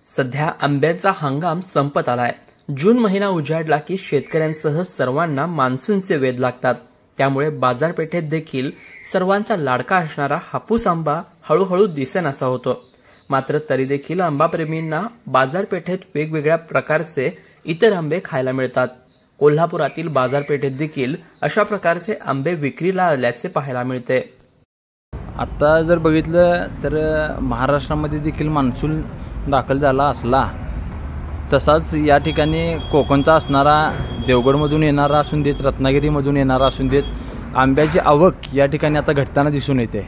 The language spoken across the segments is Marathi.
सध्या आंब्याचा हंगाम संपत आलाय। जून महिना उजाडला की शेतकऱ्यांसह सर्वांना मान्सूनचे वेध लागतात। त्यामुळे बाजारपेठेत देखील सर्वांचा लाडका असणारा हापूस आंबा हळूहळू दिसेनासा होतो। मात्र तरी देखील आंबाप्रेमींना बाजारपेठेत वेगवेगळ्या प्रकारचे इतर आंबे खायला मिळतात। कोल्हापुरातील बाजारपेठेत देखील अशा प्रकारचे आंबे विक्रीला आल्याचे पाहायला मिळते। आता जर बघितलं तर महाराष्ट्रामध्ये देखील मान्सून दाखल झाला असला तसाच या ठिकाणी कोकणचा असणारा, देवगडमधून येणारा असून देत, रत्नागिरीमधून येणारा असून देत, आंब्याची आवक या ठिकाणी आता घटताना दिसून येते।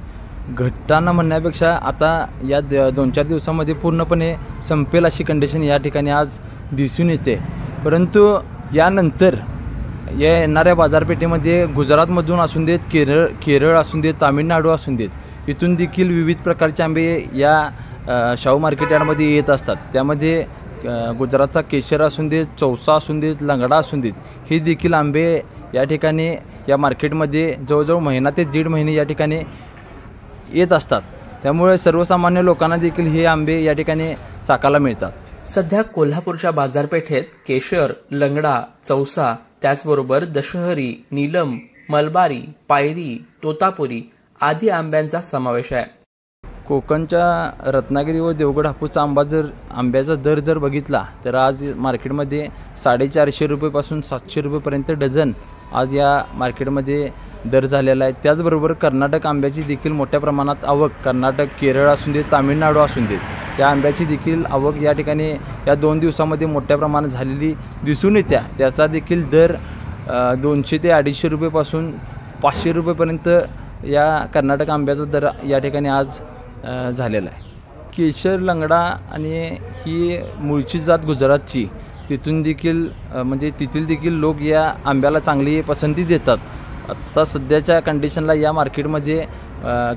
घटताना म्हणण्यापेक्षा आता या 2-4 दिवसामध्ये पूर्णपणे संपेल अशी कंडिशन या ठिकाणी आज दिसून येते। परंतु यानंतर या येणाऱ्या बाजारपेठेमध्ये गुजरातमधून असून देत, केरळ असून देत, तामिळनाडू असून देत, इथून देखील विविध प्रकारचे आंबे या शाहू मार्केट यार्डमध्ये येत असतात। त्यामध्ये गुजरातचा केशर असून देत, चौसा असून देत, लंगडा असून देत, हे देखील आंबे या ठिकाणी या मार्केटमध्ये जवळजवळ महिना ते दीड महिने या ठिकाणी येत असतात। त्यामुळे सर्वसामान्य लोकांना देखील हे आंबे या ठिकाणी चाकाला मिळतात। सध्या कोल्हापूरच्या बाजारपेठेत केशर, लंगडा, चौसा, त्याचबरोबर दशहरी, नीलम, मलबारी, पायरी, तोतापुरी आदी आंब्यांचा समावेश आहे। कोकणच्या रत्नागिरी व देवगड हापूसचा आंब्याचा दर जर बघितला तर आज मार्केटमध्ये 450 रुपयेपासून 700 रुपयेपर्यंत डझन आज या मार्केटमध्ये दर झालेला आहे। त्याचबरोबर कर्नाटक आंब्याची देखील मोठ्या प्रमाणात आवक, कर्नाटक, केरळ असून देत, तामिळनाडू असून देत, त्या आंब्याची देखील आवक या ठिकाणी या 2 दिवसामध्ये मोठ्या प्रमाणात झालेली दिसून येते। त्याचा देखील दर 200 ते 250 रुपयेपासून 500 रुपयेपर्यंत या कर्नाटक आंब्याचा दर या ठिकाणी आज झालेला आहे। केशर, लंगडा आणि ही मूळची जात गुजरातची, तिथून देखील म्हणजे तिथील देखील लोक या आंब्याला चांगली पसंती देतात। आत्ता सध्याच्या कंडिशनला या मार्केटमध्ये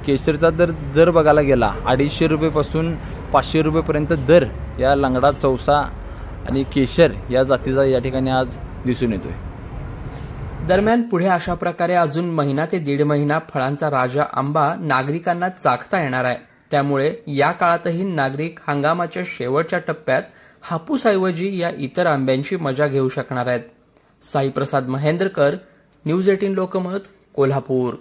केशरचा दर बघायला गेला 250 रुपयेपासून 500 रुपयेपर्यंत दर या लंगडा, चौसा आणि केशर या जातीचा या ठिकाणी आज दिसून येतोय। दरम्यान पुढे अशा प्रकारे अजून महिना ते दीड महिना फळांचा राजा आंबा नागरिकांना चाखता येणार आहे। त्यामुळे या काळातही नागरिक हंगामाच्या शेवटच्या टप्प्यात हापूसऐवजी या इतर आंब्यांची मजा घेऊ शकणार आहेत। साईप्रसाद महेंद्रकर, न्यूज 18 लोकमत, कोल्हापूर।